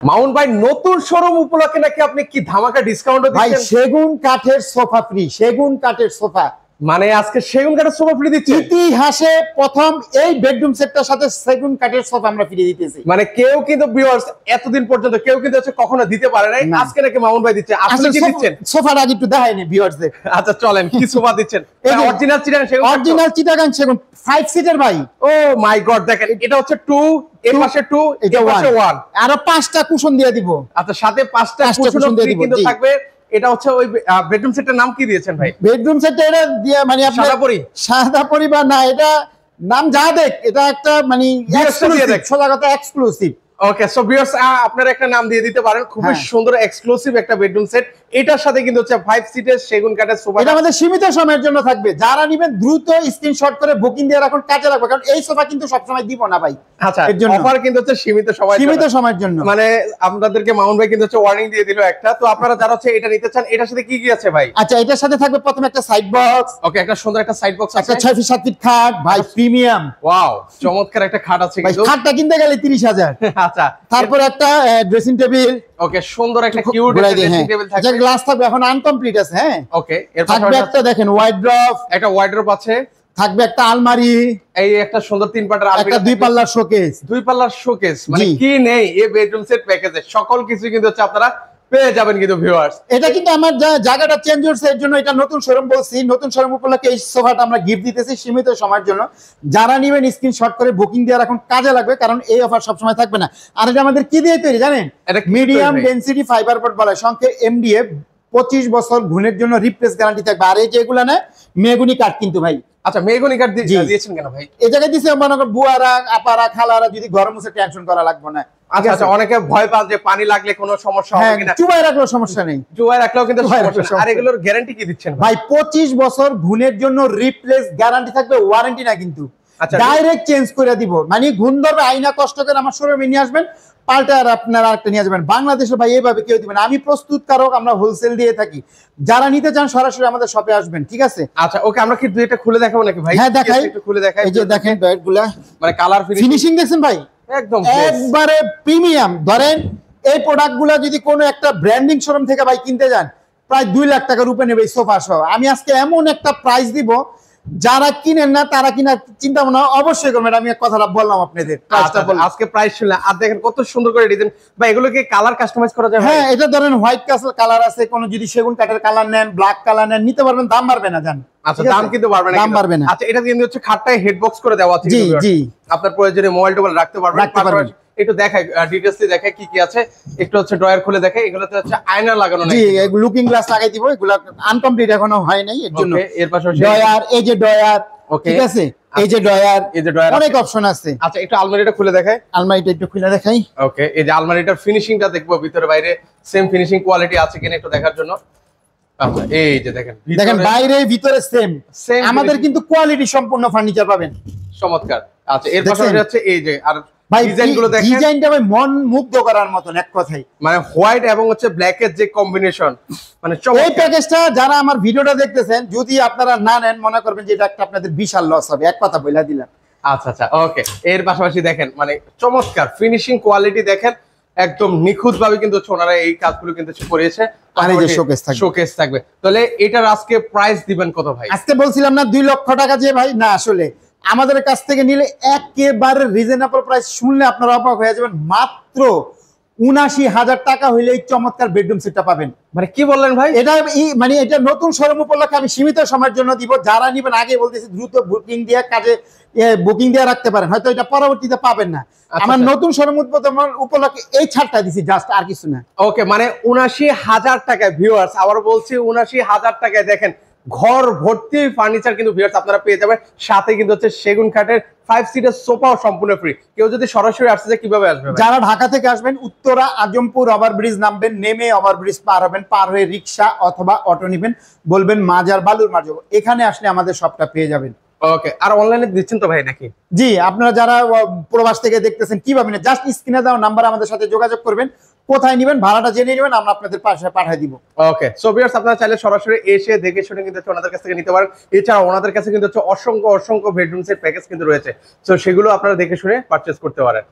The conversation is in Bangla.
মাউন্ট ভাই নতুন শোরুম উপলক্ষে নাকি আপনি কি ধামাকা ডিসকাউন্ট দিচ্ছেন? ভাই সেগুন কাঠের সোফা ফ্রি, সেগুন কাঠের সোফা। মানে আজকে সেগুন কাঠের সোফা ফ্রি দিচ্ছেন? ইতিহাসে প্রথম এই বেডরুম সেটটার সাথে সেগুন কাঠের সোফা আমরা ফ্রি দিতেছি। মানে কেউ কিন্তু ভিউয়ার্স এতদিন পর্যন্ত কেউ কিন্তু কখনো দিতে পারে নাই, আজকে নাকি মাউন্ট ভাই দিচ্ছে। আপনি কি দিচ্ছেন? সোফাটা আগে একটু দেখাইনি ভিউয়ার্সদের। আচ্ছা চলেন, কি সোফা দিচ্ছেন? অরিজিনাল চিটাগাং সেগুন, অরিজিনাল চিটাগাং সেগুন 5 সিটার ভাই। ও মাই গড, দেখেন এটা হচ্ছে 2, এর পাশে 2, এটা 1 আর 5টা কুশন দিয়ে দিব। আচ্ছা সাথে 5টা কুশন ফ্রি কিন্তু থাকবে। এটা হচ্ছে ওই বেডরুম সেটের নাম কি দিয়েছেন ভাই? বেডরুম সেটটা এটা দিয়ে মানে আপনি সাদা পরিবার না, এটা নাম যা দেখ, এটা একটা মানে এক্সক্লুসিভ, সোজা কথা এক্সক্লুসিভ। ওকে সো ভিউয়ার্স আপনারা একটা নাম দিয়ে দিতে পারেন, খুবই সুন্দর এক্সক্লুসিভ একটা বেডরুম সেট। এটার সাথে কিন্তু 5 সিটের সেগুন কাঠের সোফা। এটা আমাদের সীমিত সময়ের জন্য থাকবে, যারা নেবেন দ্রুত স্ক্রিনশট করে বুকিং দিয়ে রাখুন, কাজে লাগবে, কারণ এই সোফা কিন্তু সব সময় দিব না ভাই। আচ্ছা অফার কিন্তু সীমিত সময়ের জন্য। মানে আপনাদেরকে মাউন্ট ভাই কিন্তু ওয়ার্নিং দিয়ে দিল একটা। তো আপনারা যারা এটা নিতে চান, এটার সাথে কি কি আছে ভাই? আচ্ছা এটার সাথে থাকবে প্রথমে একটা সাইড বক্স। ওকে একটা সুন্দর একটা সাইড বক্স আছে, একটা 6 ফিট 7 ফিট খাট ভাই, প্রিমিয়াম। ওয়াও চমৎকার একটা খাট আছে কিন্তু খাটটা কিনতে গেলে 30,000। আচ্ছা তারপর একটা ড্রেসিং টেবিল। ওকে সুন্দর একটা কিউট ড্রেসিং টেবিল থাকবে, যার গ্লাস থাকবে, এখন আনকমপ্লিট আছে। হ্যাঁ ওকে এর পাশে একটা দেখেন ওয়াইড্রপ, একটা ওয়াইড্রপ আছে, থাকবে একটা আলমারি, এই একটা সুন্দর 3 পাটার আলমারি, একটা 2 পাল্লার শোকেস। 2 পাল্লার শোকেস মানে কি নেই এই বেডরুম সেট প্যাকেজে, সকল কিছু কিন্তু আপনারা পেয়ে যাবেন কিন্তু ভিউয়ার্স। এটা কিন্তু আমার জায়গাটা চেঞ্জ হচ্ছে, এর জন্য এটা নতুন শোরুম বলছি। নতুন শোরুম উপলক্ষে এই সোফাটা আমরা গিফট দিতেছি সীমিত সময়ের জন্য। যারা নেবেন স্ক্রিনশট করে বুকিং দিয়ে রাখুন, কাজে লাগবে, কারণ এই অফার সব সময় থাকবে না। আর এটা আমাদের কি দিয়ে তৈরি জানেন? মিডিয়াম ডেনসিটি ফাইবার বোর্ড বলে, সংক্ষেপে এমডিএফ। 25 বছর ঘুণের জন্য রিপ্লেস গ্যারান্টি থাকবে। আর এই যেগুলা না মেহগনি কাঠ কিন্তু ভাই। আচ্ছা মেহগনি কাঠ দিয়েছেন কেন ভাই? এই জায়গায় দিছে মনে করেন বুয়ারা আপারা খালারা যদি গরম হচ্ছে টেনশন করা লাগবে না। আচ্ছা আচ্ছা অনেকে ভয় পায় যে পানি লাগলে কোনো সমস্যা হবে কিনা। চুবাই রাখলেও সমস্যা নেই, চুবাই রাখলেও কিন্তু সমস্যা নেই। আর এগুলোর গ্যারান্টি কি দিচ্ছেন ভাই? 25 বছর ঘুণের জন্য রিপ্লেস গ্যারান্টি থাকবে, ওয়ারেন্টি না কিন্তু। ডাইরেক্ট চেঞ্জ করে দিব, মানে ঘুণ ধরবে আইনা কষ্ট করে আমার শোরুমে নিয়ে আসবেন, পাল্টা আর আপনারা একটা নিয়ে যাবেন। বাংলাদেশে ভাই এইভাবে কেউ দিবেন। আমি প্রস্তুতকারক, আমরা হোলসেল দিয়ে থাকি। যারা নিতে চান সরাসরি আমাদের শপে আসবেন, ঠিক আছে? আচ্ছা ওকে আমরা কি দুইটা খুলে দেখাবো নাকি ভাই? হ্যাঁ দেখাই, একটু খুলে দেখাই। এই যে দেখেন বেডগুলা, মানে কালার ফিনিশিং দেখছেন ভাই, একদম একবারে প্রিমিয়াম। ধরেন এই প্রোডাক্টগুলো যদি কোনো একটা ব্র্যান্ডিং শোরুম থেকে ভাই কিনতে যান, প্রায় 2 লাখ টাকার উপরে নেবে এই সোফা সহ। আমি আজকে এমন একটা প্রাইস দিব, যারা কিনেন না তারা কিনার চিন্তা ভাবনা অবশ্যই করবেন। আমি এক কথাটা বললাম আপনাদের, আজকে প্রাইস শুনলে। আর দেখেন কত সুন্দর করে ডিজাইন বা এগুলো কি কালার কাস্টমাইজ করা যায়? হ্যাঁ এটা ধরেন হোয়াইট কালার আছে, কোন যদি সেগুন কাঠের কালার নেন, ব্ল্যাক কালার নেন, নিতে পারবেন, দাম বাড়বে না জান। আচ্ছা দাম কিন্তু বাড়বে না, দাম বাড়বে না। আচ্ছা এটা কিন্তু খাটটায় হেড বক্স করে দেওয়া আছে। জি জি আপনার প্রয়োজনে মোবাইল টোবাইল রাখতে পারবেন। একটু দেখাই ডিটেইলসে দেখাই কি কি আছে। একটু ড্রয়ার খুলে দেখাই। এগুলোতে আয়না লাগানো নাই, জি লুকিং গ্লাস লাগাই দিব। এগুলো আনকমপ্লিট এখনো হয় নাই, এর জন্য। এর পাশে ড্রয়ার, এই যে ড্রয়ার, ঠিক আছে, এই যে ড্রয়ার, অনেক অপশন আছে। আচ্ছা একটু আলমারিটা খুলে দেখাই। আলমারিটা একটু খুলে দেখাই। ওকে এই যে আলমারিটার ফিনিশিংটা দেখবো, ভিতরে বাইরে সেম ফিনিশিং কোয়ালিটি আছে কিনা একটু দেখার জন্য। আচ্ছা এই যে দেখেন বাইরে ভিতরে সেম। আমাদের কিন্তু কোয়ালিটি সম্পূর্ণ ফার্নিচার পাবেন, চমৎকার। আচ্ছা এর পাশে হচ্ছে এই যে আর ভাই ডিজাইনগুলো দেখেন, ডিজাইনটা ভাই মন মুগ্ধ করার মতন এক কথাই। মানে হোয়াইট এবং ব্ল্যাক এর যে কম্বিনেশন, মানে এই প্যাকেজটা যারা আমার ভিডিওটা দেখতেছেন, যদি আপনারা না নেন মনে করবেন যে এটা একটা আপনাদের বিশাল লস হবে, এক কথা বলে দিলাম। আচ্ছা আচ্ছা ওকে। এর পাশাপাশি দেখেন মানে চমৎকার ফিনিশিং কোয়ালিটি দেখেন, একদম নিখুঁত ভাবে কিন্তু ওনারা এই কাজগুলো কিন্তু করেছে। আর এই যে শোকেস থাকবে। তাহলে এটার আজকে প্রাইস দিবেন কত ভাই? আজকে বলছিলাম না 2 লক্ষ টাকা যে ভাই, না আসলে আমাদের কাছ থেকে নিলে একেবারে রিজনেবল প্রাইস, শুনলে আপনারা অবাক হয়ে যাবেন। মাত্র ৭৯,০০০ টাকা হইলে এই চমৎকার বেডরুম সেটটা পাবেন। মানে কি বললেন ভাই? এটা মানে এটা নতুন শোরুম উপলক্ষে আমি সীমিত সময়ের জন্য দিব। যারা নিবেন আগে বলতেছি দ্রুত বুকিং দিয়ে কাজে বুকিং দিয়ে রাখতে পারেন, হয়তো এটা পরবর্তীতে পাবেন না। আমার নতুন শোরুম উদ্বোধন উপলক্ষে এই ছাড়টা দিছি, জাস্ট আর কিছু না। ওকে মানে ৭৯,০০০ টাকায় ভিউয়ার্স, আবার বলছি ৭৯,০০০ টাকায় দেখেন ঘর ভর্তি ফার্নিচার কিন্তু ভিউয়ার্স আপনারা পেয়ে যাবেন। সাথে কিন্তু সেগুন কাঠের 5 সিটের সোফাও সম্পূর্ণ ফ্রি। কেউ যদি সরাসরি আসতে কিভাবে আসবে? যারা ঢাকা থেকে আসবেন, উত্তরা আজমপুর ওভারব্রিজ নামবেন, নেমে ওভারব্রিজ পার হবেন, পার হয়ে রিক্সা অথবা অটো নেবেন, বলবেন মাজার বালুর মাঝ, এখানে আসলে আমাদের সবটা পেয়ে যাবেন। ওকে আর অনলাইনে দিচ্ছেন তো ভাই নাকি? জি আপনারা যারা প্রবাস থেকে দেখতেছেন কিভাবে না, জাস্ট স্ক্রিনে দেওয়া নাম্বার আমাদের সাথে যোগাযোগ করবেন, কোথায় নেবেন ভাড়াটা জেনে নেবেন, আমরা আপনাদের পাশে পাঠিয়ে দিব। ওকে সো ভিউয়ার্স আপনারা চাইলে সরাসরি এসে দেখে শুনে কিন্তু ওনাদের কাছ থেকে নিতে পারেন। এছাড়া ওনাদের কাছে কিন্তু অসংখ্য বেডরুম সেট প্যাকেজ কিন্তু রয়েছে, সো সেগুলো আপনারা দেখে শুনে পারচেজ করতে পারেন।